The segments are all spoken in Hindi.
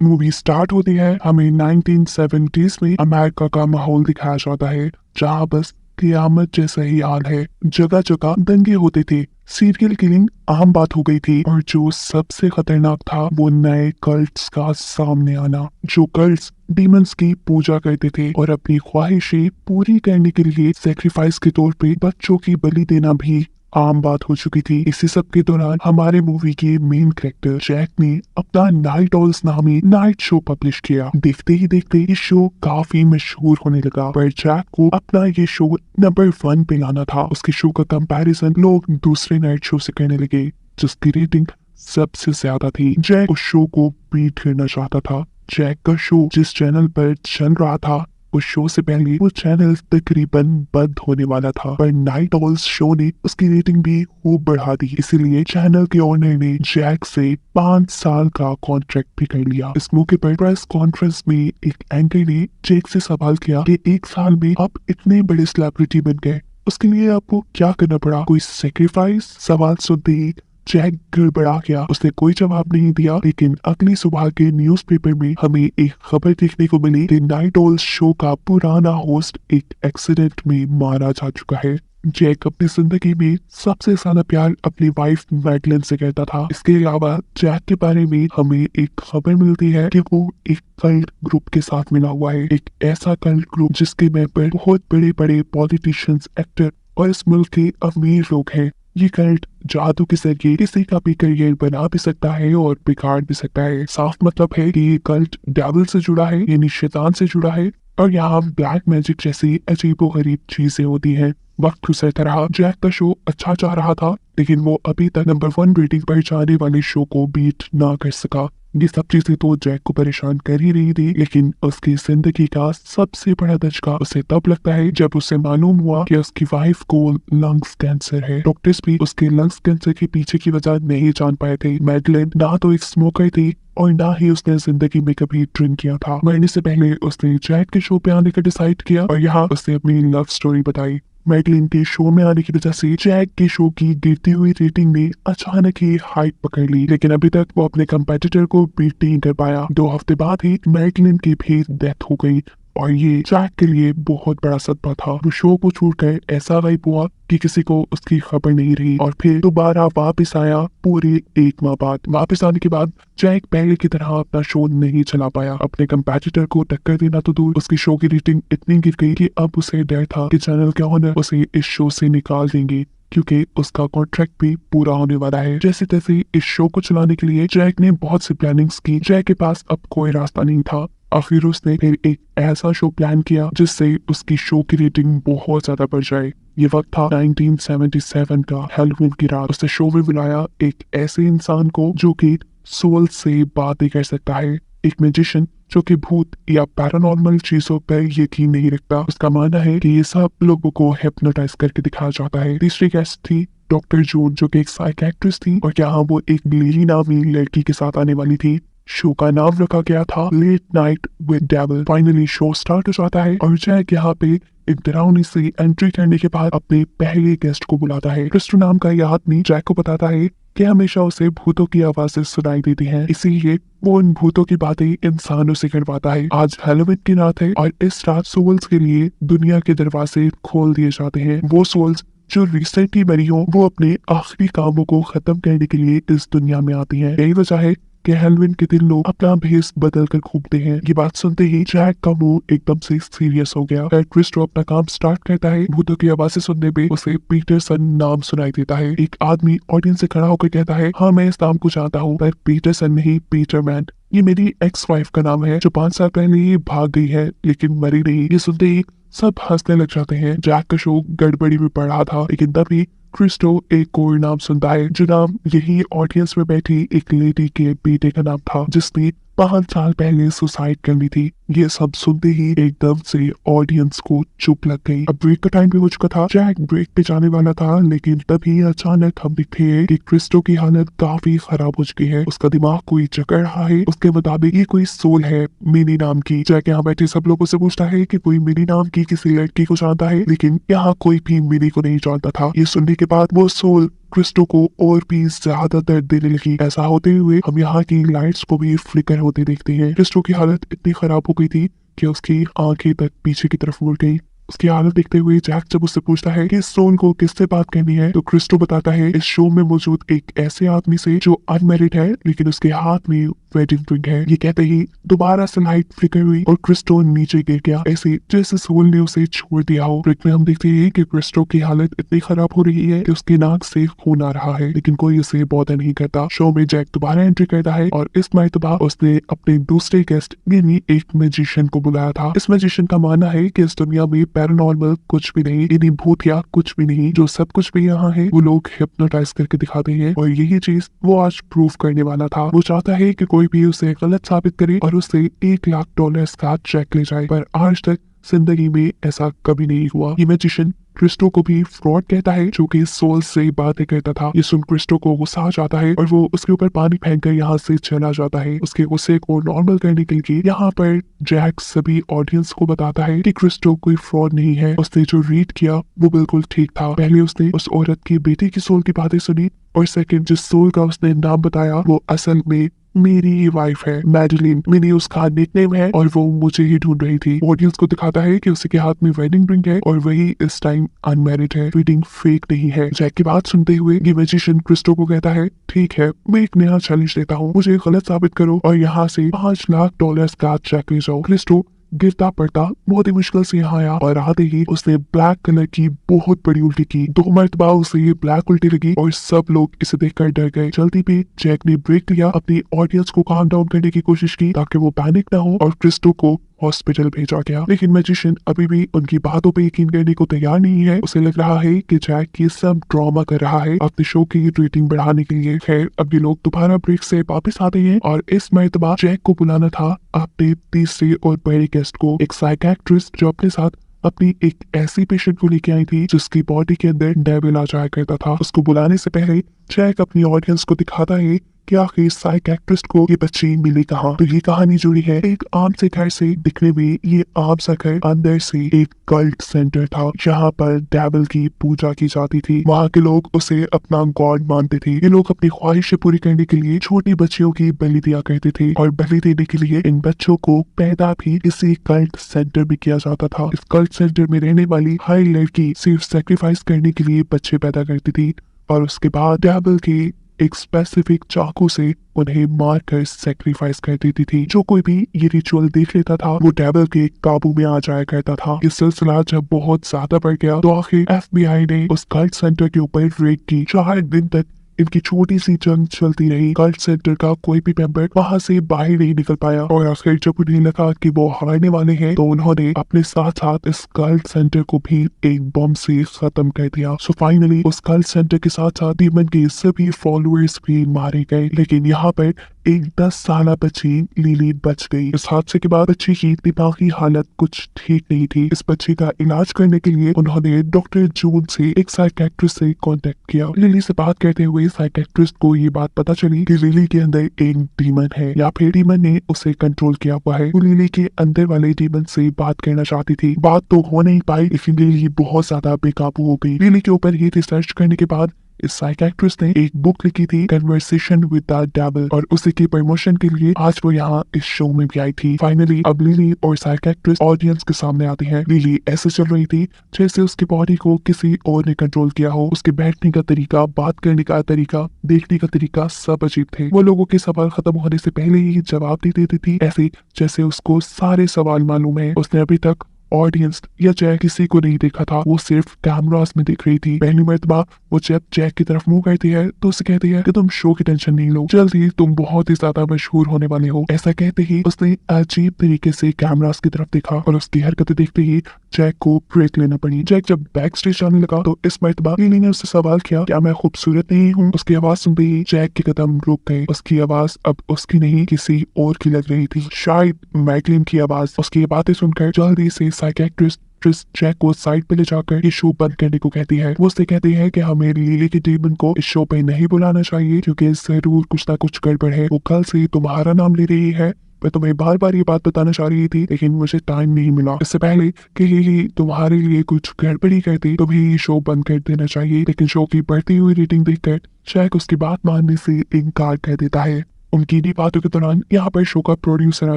मूवी स्टार्ट होती है, हमें 1970s में अमेरिका का माहौल दिखाया जाता है, जहाँ बस कियामत जैसा ही हाल है। जगह जगह दंगे होते थे, सीरियल किलिंग आम बात हो गई थी, और जो सबसे खतरनाक था वो नए कल्ट्स का सामने आना। जो कल्ट्स डीमंस की पूजा करते थे और अपनी ख्वाहिशें पूरी करने के लिए सेक्रीफाइस के तौर पे बच्चों की बलि देना भी आम बात हो चुकी थी। इसी सब के दौरान हमारे मूवी के मेन कैरेक्टर जैक ने अपना नाइट ऑल्स नामी नाइट शो पब्लिश किया। देखते ही देखते ये शो काफी मशहूर होने लगा, पर जैक को अपना ये शो नंबर 1 पे लाना था। उसके शो का कंपैरिजन लोग दूसरे नाइट शो से करने लगे, जिसकी रेटिंग सबसे ज्यादा थी। जैक उस शो को बीट करना चाहता था। जैक का शो जिस चैनल पर चल रहा था, उस शो से पहले वो चैनल तकरीबन बंद होने वाला था, पर नाइट ऑल्स शो ने उसकी रेटिंग भी खूब बढ़ा दी। इसीलिए चैनल के ओनर ने जैक से 5 साल का कॉन्ट्रैक्ट भी कर लिया। इस मौके पर प्रेस कॉन्फ्रेंस में एक एंकर ने जैक से सवाल किया कि 1 साल में आप इतने बड़े सेलिब्रिटी बन गए, उसके लिए आपको क्या करना पड़ा, कोई सेक्रीफाइस? सवाल सुनते ही जैक गड़बड़ा गया। उसने कोई जवाब नहीं दिया, लेकिन अगली सुबह के न्यूज़पेपर में हमें एक खबर देखने को मिली कि नाइट ऑल शो का पुराना होस्ट एक एक्सीडेंट में मारा जा चुका है। जैक अपनी जिंदगी में सबसे ज्यादा प्यार अपनी वाइफ मैडलिन से करता था। इसके अलावा जैक के बारे में हमें एक खबर मिलती है कि वो एक कल्ट ग्रुप के साथ मिला हुआ है, एक ऐसा कल्ट ग्रुप जिसके मेंबर बहुत बड़े बड़े पॉलिटिशियंस, एक्टर और इस मुल्क के अमीर लोग हैं। ये कल्ट जादू के जरिए किसी का भी करियर बना भी सकता है और बिगाड़ भी सकता है। साफ मतलब है कि ये कल्ट डेविल से जुड़ा है, यानी शैतान से जुड़ा है, और यहाँ ब्लैक मैजिक जैसी अजीबोगरीब चीजें होती हैं। वक्त गुजरता रहा, जैक का शो अच्छा जा रहा था, लेकिन वो अभी तक नंबर 1 रेटिंग पर जाने वाले शो को बीट ना कर सका। ये सब चीजें तो जैक को परेशान कर ही रही थी, लेकिन उसकी जिंदगी का सबसे बड़ा धचका उसे तब लगता है जब उसे मालूम हुआ कि उसकी वाइफ को लंग्स कैंसर है। डॉक्टर्स भी उसके लंग्स कैंसर के पीछे की वजह नहीं जान पाए थे। मैडलिन ना तो एक स्मोकर थी और ना ही उसने जिंदगी में कभी ड्रिंक किया था। मरने से पहले उसने जैक के शो पे आने का डिसाइड किया और यहाँ उसने अपनी लव स्टोरी बताई। मैडलिन के शो में आने की वजह से जैक के शो की गिरती हुई रेटिंग ने अचानक ही हाइप पकड़ ली, लेकिन अभी तक वो अपने कंपेटिटर को बीट नहीं कर पाया। 2 हफ्ते बाद ही मैडलिन की भी डेथ हो गई और ये जैक के लिए बहुत बड़ा सदमा था। वो शो को छोड़कर ऐसा वाइब हुआ कि किसी को उसकी खबर नहीं रही, और फिर दोबारा वापस आया पूरे 1 माह बाद। वापस आने के बाद जैक पहले की तरह अपना शो नहीं चला पाया। अपने कंपेटिटर को टक्कर देना तो दूर, उसकी शो की रेटिंग इतनी गिर गई कि अब उसे डर था कि चैनल के ओनर उसे इस शो से निकाल देंगे, क्योंकि उसका कॉन्ट्रैक्ट भी पूरा होने वाला है। जैसे तैसे इस शो को चलाने के लिए जैक ने बहुत सी प्लानिंग्स की। जैक के पास अब कोई रास्ता नहीं था। आखिर उसने फिर एक ऐसा शो प्लान किया जिससे उसकी शो की रेटिंग बहुत ज्यादा बढ़ जाए। ये वक्त था 1977 का, हैलोवीन की रात। उसने शो में बुलाया एक ऐसे इंसान को जो कि सोल से बातें कर सकता है, एक मैजिशियन जो कि भूत या पैरानॉर्मल चीजों पर यकीन नहीं रखता। उसका मानना है कि ये सब लोगों को हिप्नोटाइज करके दिखाया जाता है। तीसरी गेस्ट थी डॉक्टर जून, जो कि एक साइकियाट्रिस्ट थी, और यहाँ वो एक लिली नामी लड़की के साथ आने वाली थी। शो का नाम रखा गया था late night with devil. Finally show start हो जाता है और जैक यहाँ पे एक डरावनी सी एंट्री करने के बाद अपने पहले गेस्ट को बुलाता है। क्रिस्टो नाम का यह आदमी जैक को बताता है कि हमेशा उसे भूतों की आवाजें सुनाई देती हैं, इसीलिए वो उन भूतों की बातें इंसानों से करवाता है। आज हैलोवीन की रात है और इस रात सोल्स के लिए दुनिया के दरवाजे खोल दिए जाते हैं। वो सोल्स जो रिसेंटली मरी हो, वो अपने आखिरी कामों को खत्म करने के लिए इस दुनिया में आती हैं। यही वजह है कि हैलोवीन के दिन लोग अपना भेष बदल कर घूमते हैं। ये बात सुनते ही जैक का मुंह एकदम से सीरियस हो गया। क्रिस्टो अपना काम स्टार्ट करता है। भूतों की आवाजें सुनने पे उसे पीटरसन नाम सुनाई देता है। एक आदमी ऑडियंस से खड़ा होकर कहता है, हाँ मैं इस नाम को जानता हूँ, पर पीटरसन नहीं, पीटरमैन। ये मेरी एक्स वाइफ का नाम है जो 5 साल पहले ही भाग गई है, लेकिन मरी नहीं। ये सुनते ही सब हंसने लग जाते हैं। जैक का शो गड़बड़ी में पड़ रहा था, लेकिन तभी क्रिस्टो एक और नाम सुनता है, जो नाम यही ऑडियंस में बैठी एक लेडी के बेटे का नाम था, जिसने 5 साल पहले सुसाइड कर ली थी। ये सब सुनते ही एकदम से ऑडियंस को चुप लग गई। अब ब्रेक का टाइम भी हो चुका था। जैक ब्रेक पे जाने वाला था, लेकिन तभी अचानक हम दिखते हैं कि क्रिस्टो की हालत काफी खराब हो चुकी है। उसका दिमाग कोई चकर रहा है। उसके मुताबिक ये कोई सोल है मिनी नाम की। जैक यहाँ बैठे सब लोगों से पूछता है कि कोई मिनी नाम की किसी लड़की को जानता है, लेकिन यहाँ कोई भी मिनी को नहीं जानता था। ये सुनने के बाद वो सोल क्रिस्टो को और भी ज्यादा दर्द देने लगी। ऐसा होते हुए हम यहाँ की लाइट्स को भी फ्लिकर होते देखते हैं। क्रिस्टो की हालत इतनी खराब हो गई थी कि उसकी आंखें तक पीछे की तरफ मुड़ गई। उसकी हालत देखते हुए जैक जब उससे पूछता है कि सोन को किससे बात करनी है, तो क्रिस्टो बताता है इस शो में मौजूद एक ऐसे आदमी से जो अनमैरिड है लेकिन उसके हाथ में वेडिंग रिंग है। ये कहते ही दोबारा से लाइट फ्लिकर हुई और क्रिस्टो नीचे गिर गया, ऐसे जैसे सोल ने उसे छोड़ दिया हो। ब्रेक में हम देखते हैं कि क्रिस्टो की हालत इतनी खराब हो रही है कि उसकी नाक से खून आ रहा है, लेकिन कोई उसे बॉदर नहीं करता। शो में जैक दोबारा एंट्री करता है और इस मर्तबा उसने अपने दूसरे गेस्ट यानी एक मैजिशियन को बुलाया था। इस मैजिशियन का मानना है कि इस दुनिया में पैरानॉर्मल कुछ भी नहीं, यानी भूत या कुछ भी नहीं, जो सब कुछ भी यहाँ है वो लोग हिप्नोटाइज करके दिखाते हैं और यही चीज वो आज प्रूव करने वाला था। वो चाहता है कि कोई भी उसे गलत साबित करे और उससे $1,00,000 का चेक ले जाए, पर आज तक जिंदगी में ऐसा कभी नहीं हुआ। ये मैजिशियन क्रिस्टो को भी फ्रॉड कहता है जो कि सोल से बातें करता था। ये सुन क्रिस्टो को गुस्सा आ जाता है और वो उसके ऊपर पानी फेंककर यहाँ से चला जाता है। उसके गुस्से को नॉर्मल करने के लिए यहाँ पर जैक सभी ऑडियंस को बताता है कि क्रिस्टो कोई फ्रॉड नहीं है, उसने जो रीड किया वो बिल्कुल ठीक था। पहले उसने उस औरत की बेटे की सोल की बातें सुनी और सेकंड जिस सोल का उसने नाम बताया वो असल में मेरी ही वाइफ है, मैडलिन। मिनी उसका निकनेम है और वो मुझे ही ढूंढ रही थी। ऑडियंस को दिखाता है कि उसके हाथ में वेडिंग रिंग है और वही इस टाइम अनमैरिड है। रीडिंग फेक नहीं है। जैक की बात सुनते हुए ये मैजिशियन क्रिस्टो को कहता है ठीक है, मैं एक नया चैलेंज देता हूँ, मुझे गलत साबित करो और यहाँ से $5,00,000 का चेक ले जाओ। क्रिस्टो गिरता पड़ता बहुत ही मुश्किल से यहाँ आया और आते ही उसने ब्लैक कलर की बहुत बड़ी उल्टी की। 2 मरतबा उसे ये ब्लैक उल्टी लगी और सब लोग इसे देखकर डर गए। जल्दी भी जैक ने ब्रेक लिया, अपनी ऑडियंस को काम डाउन करने की कोशिश की ताकि वो पैनिक ना हो और क्रिस्टो को हॉस्पिटल भेजा गया। लेकिन मैजिशियन अभी भी उनकी बातों पे यकीन करने को तैयार नहीं है। उसे लग रहा है कि जैक ये सब ड्रामा कर रहा है अपने शो की रेटिंग बढ़ाने के लिए। खैर अब ये लोग दोबारा ब्रेक से वापस आते हैं और इस मर्तबा जैक को बुलाना था अपने तीसरे और बड़े गेस्ट को, एक साइकियाट्रिस्ट जो अपने साथ अपनी एक ऐसी पेशेंट को लेके आई थी जिसकी बॉडी के अंदर डेविल आ जाया करता था। उसको बुलाने से पहले जैक अपनी ऑडियंस को दिखाता है कि आखिर साइकियाट्रिस्ट को ये बच्ची मिली कहाँ। तो ये कहानी जुड़ी है एक आम से घर से। दिखने में ये आम सा घर अंदर से एक कल्ट सेंटर था जहाँ पर डेविल की पूजा की जाती थी। वहाँ के लोग उसे अपना गॉड मानते थे। ये लोग अपनी ख्वाहिशें पूरी करने के लिए छोटी बच्चियों की बलि दिया करते थे और बलि देने के लिए इन बच्चों को पैदा भी इसी कल्ट सेंटर में किया जाता था। इस कल्ट सेंटर में रहने वाली हर लड़की सिर्फ सेक्रीफाइस करने के लिए बच्चे पैदा करती थी और उसके बाद डेविल की एक स्पेसिफिक चाकू से उन्हें मारकर सेक्रीफाइस कर देती थी। जो कोई भी ये रिचुअल देख लेता था वो डेविल के काबू में आ जाया करता था। ये सिलसिला जब बहुत ज्यादा बढ़ गया तो आखिर FBI ने उस कल्ट सेंटर के ऊपर रेड की। 4 दिन तक इनकी छोटी सी जंग चलती रही। कल्ट सेंटर का कोई भी मेंबर वहां से बाहर नहीं निकल पाया और आखिर जब उन्हें लगा कि वो हारने वाले हैं तो उन्होंने अपने साथ साथ इस कल्ट सेंटर को भी एक बम से खत्म कर दिया। सो फाइनली उस कल्ट सेंटर के साथ साथ डीमन के सभी फॉलोअर्स भी मारे गए, लेकिन यहाँ पर एक 10 साल बच्ची लिली बच गई। इस हादसे के बाद बच्ची की दिमागी हालत कुछ ठीक नहीं थी। इस बच्ची का इलाज करने के लिए उन्होंने डॉक्टर जून से एक साइकियाट्रिस्ट से कांटेक्ट किया। लिली से बात करते हुए साइकियाट्रिस्ट को ये बात पता चली कि लिली के अंदर एक डीमन है या फिर डीमन ने उसे कंट्रोल किया हुआ है। वो लिली के अंदर वाले डीमन से बात करना चाहती थी। बात तो हो नहीं पाई लेकिन लिली बहुत ज्यादा बेकाबू हो गई। लिली के ऊपर ही रिसर्च करने के बाद इस साइकियाट्रिस्ट ने एक बुक लिखी थी कन्वर्सेशन विद द डेविल और उसी की प्रमोशन के लिए आज वो यहाँ इस शो में भी आई थी। फाइनली अब लिली और साइकियाट्रिस्ट ऑडियंस के सामने आती हैं। लिली ऐसे चल रही थी जैसे उसकी बॉडी को किसी और ने कंट्रोल किया हो। उसके बैठने का तरीका, बात करने का तरीका, देखने का तरीका सब अजीब थे। वो लोगों के सवाल खत्म होने से पहले ही जवाब दे देती थी, ऐसे जैसे उसको सारे सवाल मालूम है। उसने अभी तक ऑडियंस या जैक किसी को नहीं देखा था, वो सिर्फ कैमरास में दिख रही थी। पहली मर्तबा वो जब जैक की तरफ मुंह करती है तो उसे कहती है कि तुम शो की टेंशन नहीं लो, जल्दी तुम बहुत ही ज्यादा मशहूर होने वाले हो। ऐसा कहते ही उसने अजीब तरीके से कैमरास की तरफ देखा और उसकी हरकतें देखते ही जैक को ब्रेक लेना पड़ी। जैक जब बैक स्टेज जाने लगा तो इस मर्तबा लिली ने उससे सवाल किया, क्या मैं खूबसूरत नहीं हूँ? उसकी आवाज सुनते ही जैक के कदम रुक गए। उसकी आवाज अब उसकी नहीं किसी और की लग रही थी, शायद मैगलिन की आवाज। उसकी बातें सुनकर जल्दी से साइकियाट्रिस्ट जैक को साइड पे ले जाकर ये शो बंद करने को कहती है। वो उससे कहती है कि हमें लिली के डीमन को इस शो पे नहीं बुलाना चाहिए क्योंकि जरूर कुछ ना कुछ गड़बड़ है। वो कल से तुम्हारा नाम ले रही है मैं तुम्हें बार बार ये बात बताना चाह रही थी, लेकिन मुझे टाइम नहीं मिला। इससे पहले कि लिली तुम्हारे लिए कुछ गड़बड़ी कहती तुम्हें ये शो बंद कर देना चाहिए, लेकिन शो की बढ़ती हुई रेटिंग देखकर जैक उसकी बात मानने से इनकार कर देता है। उनकी इन्हीं बातों के दौरान यहाँ पर शो का प्रोड्यूसर आ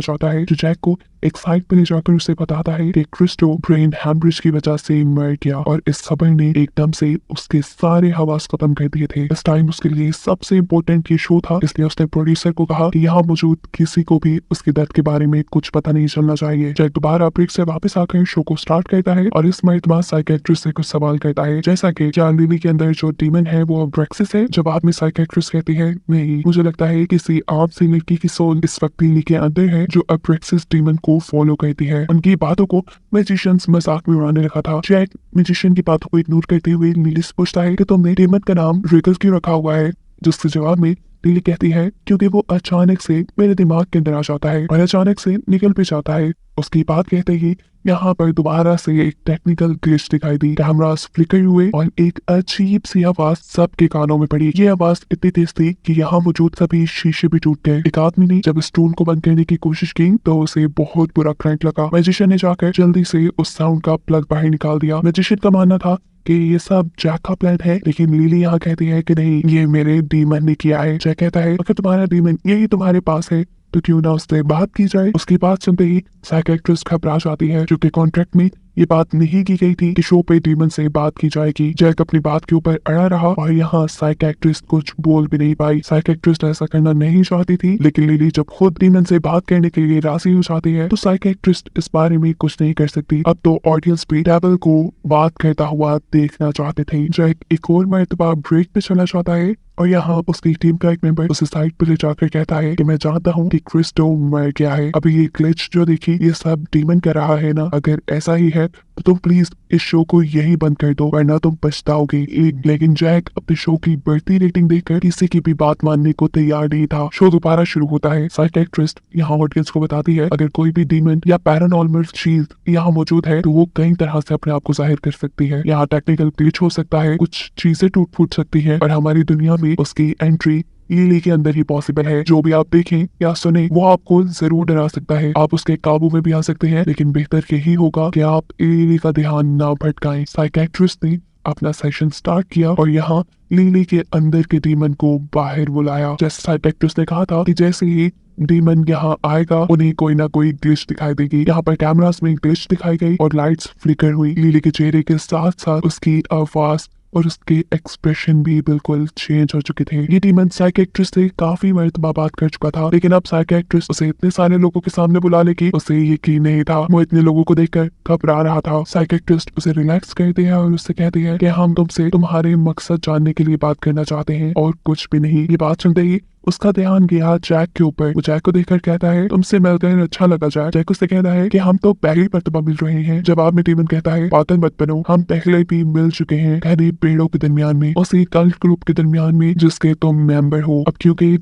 जाता है, जो जैक को एक साइट पर ले जाकर उसे बताता है कि क्रिस्टो ब्रेन हैमरेज की वजह से मर गया और इस खबर ने एकदम से उसके सारे हवास खत्म कर दिए थे। इस टाइम उसके लिए सबसे इम्पोर्टेंट ये शो था, इसलिए उसने प्रोड्यूसर को कहा कि यहाँ मौजूद किसी को भी उसके दर्द के बारे में कुछ पता नहीं चलना चाहिए। जैक दोबारा ब्रेक से वापस आकर शो को स्टार्ट करता है और इस मरतबा साइकियाट्रिस्ट से कुछ सवाल करता है, जैसा कि क्या लिली के अंदर जो डीमन है वो ब्रेक्सिस है। जवाब में साइकियाट्रिस्ट कहती है नहीं, मुझे लगता है किसी आम सी लड़की की सोल इस वक्त लिली के अंदर है जो अब्रेक्सिस डीमन को फॉलो करती है। उनकी बातों को मैजिशियंस मजाक में उड़ाने लगा था। जैक मैजिशियन की बातों को इग्नोर करते हुए लिली से पूछता है कि तुमने डीमन का नाम रिगल क्यों रखा हुआ है, जिसके जवाब में लिली कहती है क्योंकि वो अचानक से मेरे दिमाग के अंदर आ जाता है और अचानक से निकल भी जाता है। उसकी बात कहते ही यहाँ पर दोबारा से एक टेक्निकल ग्लिच दिखाई दी, कैमरास फ्लिकर हुए और एक अजीब सी आवाज सबके कानों में पड़ी। ये आवाज इतनी तेज थी कि यहाँ मौजूद सभी शीशे भी टूट गए। एक आदमी ने जब स्टूल को बंद करने की कोशिश की तो उसे बहुत बुरा करंट लगा। मैजिशियन ने जाकर जल्दी से उस साउंड का प्लग बाहर निकाल दिया। मैजिशियन का मानना था कि ये सब जैक का प्लान है, लेकिन लिली यहाँ कहती है कि नहीं, ये मेरे डीमन ने किया है। जैक कहता है अगर तुम्हारा डीमन यही तुम्हारे पास है तो क्यों ना उससे बात की जाए। उसकी बात सुनते ही साइकियाट्रिस्ट घबरा जाती है, क्योंकि कॉन्ट्रैक्ट में ये बात नहीं की गई थी कि शो पे डीमन से बात की जाएगी। जैक अपनी बात के ऊपर अड़ा रहा और यहाँ साइकियाट्रिस्ट कुछ बोल भी नहीं पाई। साइकियाट्रिस्ट ऐसा करना नहीं चाहती थी, लेकिन लिली जब खुद डीमन से बात करने के लिए राजी हो जाती है तो साइकियाट्रिस्ट इस बारे में कुछ नहीं कर सकती। अब तो ऑडियंस भी डेविल को बात करता हुआ देखना चाहते थे। जैक एक और मरतबा ब्रेक पे चला जाता है और यहाँ उसकी टीम का एक मेंबर उसे साइड पर ले जाकर कहता है कि मैं जानता हूँ कि क्रिस्टो मर गया है। अभी ये ग्लिच जो देखी ये सब डीमन कर रहा है ना, अगर ऐसा ही है तो तुम प्लीज इस शो को यही बंद कर दो वरना तुम पछताओगे। लेकिन जैक अपने शो की बढ़ती रेटिंग देखकर किसी की भी बात मानने को तैयार नहीं था। शो दोबारा शुरू होता है। साइकियाट्रिस्ट यहाँ ऑडियंस को बताती है अगर कोई भी डीमन या पैरानॉर्मल चीज यहाँ मौजूद है तो वो कई तरह से अपने आप को जाहिर कर सकती है। यहाँ टेक्निकल ग्लिच हो सकता है, कुछ चीजें टूट फूट सकती है और हमारी दुनिया में उसकी एंट्री लिली के अंदर ही पॉसिबल है। जो भी आप देखें या सुने वो आपको जरूर डरा सकता है। आप उसके काबू में भी आ सकते हैं, लेकिन बेहतर यही होगा कि आप लिली का ध्यान ना भटकाएं। साइकियाट्रिस्ट ने अपना सेशन स्टार्ट किया और यहाँ लिली के अंदर के डीमन को बाहर बुलाया। जैसे साइकियाट्रिस्ट ने कहा था कि जैसे ही डीमन यहाँ आएगा उन्हें कोई ना कोई ग्लिच दिखाई देगी। यहाँ पर कैमरास में ग्लिच दिखाई गई और लाइट्स फ्लिकर हुई। लिली के चेहरे के साथ साथ उसकी आवाज और उसके एक्सप्रेशन भी बिल्कुल चेंज हो चुके थे। ये डीमन साइकियाट्रिस्ट से काफी मरतबा बात कर चुका था, लेकिन अब साइकियाट्रिस्ट उसे इतने सारे लोगों के सामने बुला ले कि उसे यकीन नहीं था। वो इतने लोगों को देखकर घबरा रहा था। साइकियाट्रिस्ट उसे रिलैक्स करते हैं और उससे कहते हैं कि हम तुमसे तुम्हारे मकसद जानने के लिए बात करना चाहते हैं और कुछ भी नहीं। ये बात सुनते ही उसका ध्यान गया जैक के ऊपर। वो जैक को देखकर कहता है तुमसे मिलकर अच्छा लगा जैक। जैक उससे कहता है कि हम तो पहली मर्तबा मिल रहे हैं। जवाब में डीमन कहता है पागल मत बनो, हम पहले भी मिल चुके हैं, घने पेड़ों के दरमियान में, उसी कल्ट ग्रुप के दरमियान में जिसके तुम मेंबर हो। अब क्योंकि ये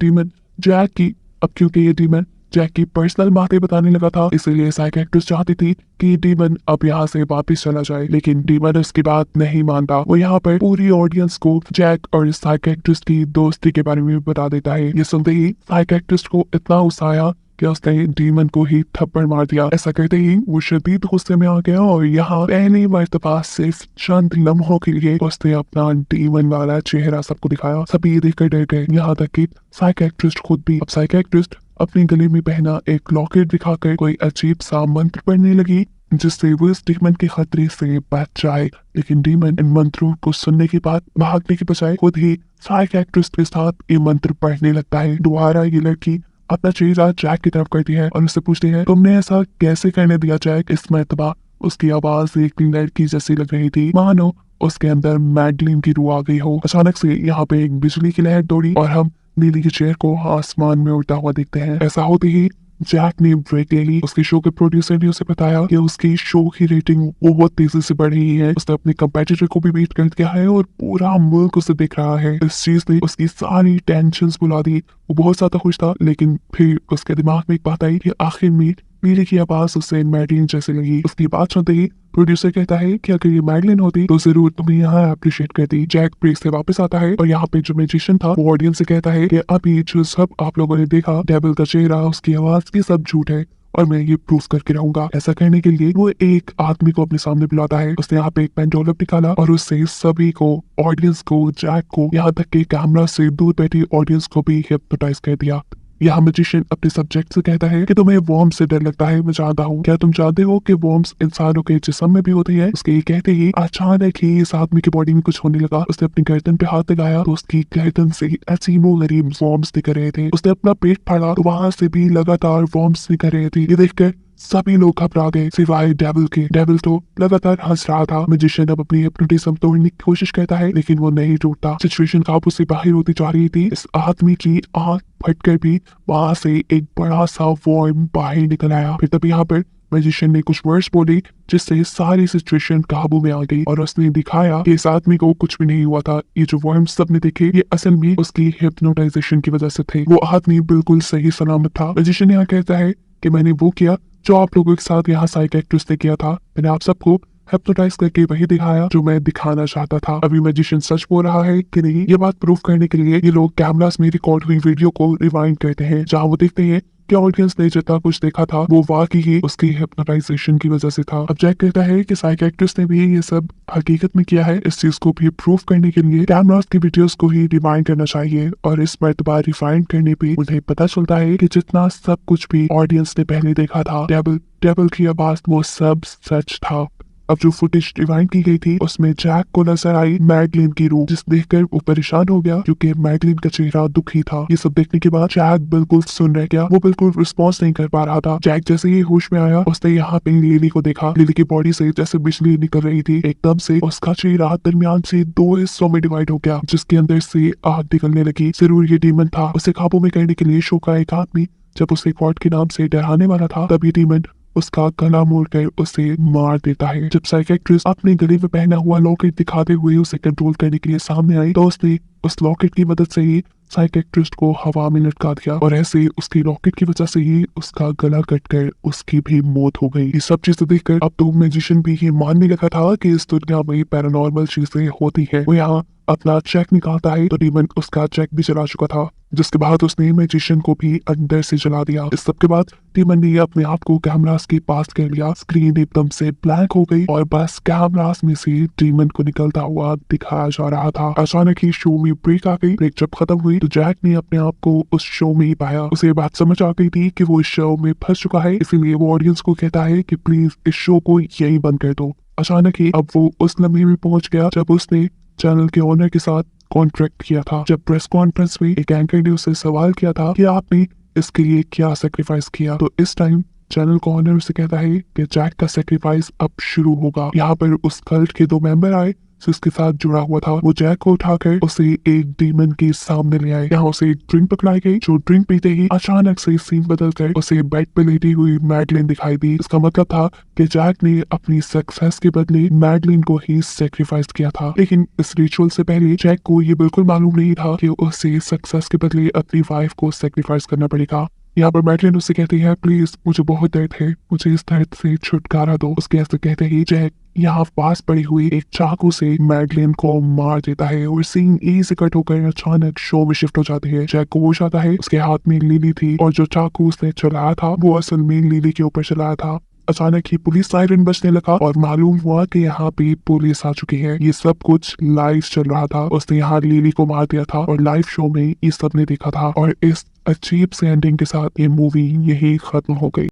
डीमन जैक की पर्सनल बातें बताने लगा था, इसलिए साइकियाट्रिस्ट चाहती थी कि डीमन अब यहाँ से वापस चला जाए, लेकिन डीमन उसकी बात नहीं मानता। वो यहाँ पर पूरी ऑडियंस को जैक और साइकियाट्रिस्ट की दोस्ती के बारे में बता देता है। ये सुनते ही साइकियाट्रिस्ट को इतना गुस्सा आया कि उसने डीमन को ही थप्पड़ मार दिया। ऐसा करते ही वो शदीद गुस्से में आ गया और यहाँ पहली मर्तबा सिर्फ चंद लम्हों के लिए उसने अपना डीमन वाला चेहरा सबको दिखाया। सभी ये देखकर डर गए, यहाँ तक कि साइकियाट्रिस्ट खुद भी। अब साइकियाट्रिस्ट अपने गले में पहना एक लॉकेट दिखाकर कोई अजीब सा मंत्र पढ़ने लगी जिससे वो इस डीमन के खतरे से बच जाए। लेकिन डीमन इन मंत्रों को सुनने के बाद भागने के बजाय खुद ही साइकियाट्रिस्ट के साथ ये मंत्र पढ़ने लगता है। दोबारा ये लड़की अपना चेहरा जैक की तरफ करती है और उससे पूछती है तुमने ऐसा कैसे करने दिया जैक। इस मर्तबा उसकी आवाज एक लड़की जैसी लग रही थी, मानो उसके अंदर मैडलिन की रूह आ गई हो। अचानक से यहाँ पे एक बिजली की लहर दौड़ी और हम नीली के चेयर को आसमान में उड़ता हुआ देखते हैं। ऐसा होते ही जैक ने ब्रेक ले ली। उसके शो के प्रोड्यूसर ने उसे बताया कि उसकी शो की रेटिंग बहुत तेजी से बढ़ रही है। उसने अपने कंपेटिटर को भी बीट कर दिया है और पूरा मुल्क उसे देख रहा है। इस चीज ने उसकी सारी टेंशन भुला दी। वो बहुत ज्यादा खुश था, लेकिन फिर उसके दिमाग में एक बात आई कि आखिर में लिली की आवाज उससे मैडलिन जैसे लगी। उसकी बात सुनते ही प्रोड्यूसर कहता है कि अगर ये मैडलिन होती तो जरूर तुम्हें यहाँ अप्रिशिएट करती। जैक ब्रेक से वापस आता है और यहाँ पे जो मैजिशियन था वो ऑडियंस से कहता है कि अभी जो सब आप लोगों ने देखा, डेविल का चेहरा, उसकी आवाज, ये सब झूठ है और मैं ये प्रूफ करके रहूंगा। ऐसा करने के लिए वो एक आदमी को अपने सामने बुलाता है। उसने यहाँ पे एक पेंडोलम निकाला और उससे सभी को, ऑडियंस को, जैक को, यहाँ तक कि कैमरा से दूर बैठी ऑडियंस को भी हिप्नोटाइज कर दिया। यहाँ मैजिशियन अपने सब्जेक्ट से कहता है कि तुम्हें वॉर्म्स से डर लगता है, मैं जानता हूँ। क्या तुम जानते हो कि वॉर्म्स इंसानों के जिस्म में भी होती है? उसके ये कहते ही अचानक ही इस आदमी की बॉडी में कुछ होने लगा। उसने अपनी गर्दन पे हाथ लगाया तो उसकी गर्दन से अजीबो गरीब वॉर्म्स निकल रहे थे। उसने अपना पेट फाड़ा तो वहां से भी लगातार वॉर्म्स निकल रहे थे। ये देखकर सभी लोग घबरा गए सिवाय डेविल के। डेविल तो लगातार हंस रहा था। मैजिशियन अब अपनी हिप्नोटिज्म तोड़ने की कोशिश करता है लेकिन वो नहीं टूटता। सिचुएशन काबू से बाहर होती जा रही थी। इस आदमी की आंख फटकर भी वहां से एक बड़ा सा वॉर्म बाहर निकल आया। फिर तब यहाँ पर मैजिशियन ने कुछ वर्ड्स बोले जिससे सारी सिचुएशन काबू में आ गई और उसने दिखाया कि इस आदमी को कुछ भी नहीं हुआ था। ये जो वर्म्स सबने देखे ये असल में उसकी हिप्नोटाइजेशन की वजह से थे। वो आदमी बिल्कुल सही सलामत था। मैजिशियन यहाँ कहता है कि मैंने वो किया जो आप लोगों के साथ यहाँ साइकियाट्रिस्ट ने किया था। मैंने आप सबको हिप्नोटाइज करके वही दिखाया जो मैं दिखाना चाहता था। अभी मैजिशियन सच बोल रहा है कि नहीं, ये बात प्रूफ करने के लिए ये लोग कैमरास में रिकॉर्ड हुई वीडियो को रिवाइंड करते हैं, जहाँ वो देखते हैं कि ऑडियंस ने जितना कुछ देखा था वो वाकई ही उसकी हिप्नोटाइजेशन की वजह से था। अब जैक कहता है कि साइकियाट्रिस्ट ने भी ये सब हकीकत में किया है। इस चीज को भी प्रूफ करने के लिए कैमरास की वीडियोस को ही रिवाइंड करना चाहिए और इस मर्तबा रिवाइंड करने पे उन्हें पता चलता है कि जितना सब कुछ भी ऑडियंस ने पहले देखा था, डेविल की आवाज, वो सब सच था। अब जो फुटेज रिवाइंड की गई थी उसमें जैक को नजर आई मैडलिन की रूह, जिस देखकर वो परेशान हो गया क्योंकि मैडलिन का चेहरा दुखी था। ये सब देखने के बाद जैक बिल्कुल सुन रह गया। वो बिल्कुल रिस्पॉन्स नहीं कर पा रहा था। जैक जैसे ही होश में आया उसने यहाँ पे लिली को देखा। लिली की बॉडी से जैसे बिजली निकल रही थी। एकदम से उसका चेहरा दरमियान से दो हिस्सों में डिवाइड हो गया जिसके अंदर से आग निकलने लगी। जरूर ये डीमन था। उसे काबू में करने के लिए शो का एक आदमी जब उसे गॉड के नाम से डराने वाला था तब ये डीमन उसका गला मोड़कर उसे मार देता है। जब साइकियाट्रिस्ट अपने गले में पहना हुआ लॉकेट दिखाते हुए उसे कंट्रोल करने के लिए सामने आई तो उसने उस लॉकेट की मदद से ही साइकियाट्रिस्ट को हवा में लटका दिया और ऐसे उसकी लॉकेट की वजह से ही उसका गला कटकर उसकी भी मौत हो गई। ये सब चीजें देखकर अब तो मैजिशियन भी ये मानने लगा था कि इस दुनिया में पैरानॉर्मल चीजें होती है। वो यहाँ अपना चेक निकालता है तो डीमन उसका चेक भी चला चुका था, जिसके बाद उसने मैजिशियन को भी अंदर से जला दिया। इस सब के बाद डीमन ने अपने आप को कैमरास के पास कर लिया। स्क्रीन एकदम से ब्लैंक हो गई और बस कैमरास में से डीमन को निकलता हुआ दिखाया जा रहा था। अचानक ही शो में ब्रेक आ गई। ब्रेक जब खत्म हुई तो जैक ने अपने आप को उस शो में ही पाया। उसे बात समझ आ गई थी कि वो इस शो में फंस चुका है, इसीलिए वो ऑडियंस को कहता है कि प्लीज इस शो को यही बंद कर दो। अचानक ही अब वो उस लम्हे में पहुंच गया जब उसने चैनल के ओनर के साथ कॉन्ट्रैक्ट किया था। जब प्रेस कॉन्फ्रेंस में एक एंकर ने उससे सवाल किया था कि आपने इसके लिए क्या सेक्रीफाइस किया, तो इस टाइम चैनल का ओनर उसे कहता है कि जैक का सेक्रीफाइस अब शुरू होगा। यहाँ पर उस कल्ट के दो मेंबर आए जिसके साथ जुड़ा हुआ था। वो जैक को उठाकर उसे एक डीमन के सामने ले आए। यहाँ उसे एक ड्रिंक पकड़ाई गई। जो ड्रिंक पीते ही अचानक से सीन बदलकर उसे बेड पे लेटी हुई मैडलिन दिखाई दी। इसका मतलब था कि जैक ने अपनी सक्सेस के बदले मैडलिन को ही सेक्रीफाइस किया था। लेकिन इस रिचुअल से पहले जैक को ये बिल्कुल मालूम नहीं था कि उसे सक्सेस के बदले अपनी वाइफ को सेक्रीफाइस करना पड़ेगा। यहाँ पर मैडलिन उससे कहती है प्लीज मुझे बहुत दर्द है, मुझे इस दर्द से छुटकारा दो। उसके ऐसे कहते ही जैक यहाँ पास पड़ी हुई एक चाकू से मैडलिन को मार देता है और सीन ए से कट होकर अचानक शो में शिफ्ट हो जाती है। जैक को होश आता है, उसके हाथ में लिली थी और जो चाकू उसने चलाया था वो असल में लिली के ऊपर चलाया था। अचानक ही पुलिस सायरन बजने लगा और मालूम हुआ कि यहाँ पे पुलिस आ चुकी है। ये सब कुछ लाइव चल रहा था। उसने यहाँ लिली को मार दिया था और लाइव शो में ये सब ने देखा था और इस अजीब से एंडिंग के साथ ये मूवी यही खत्म हो गई।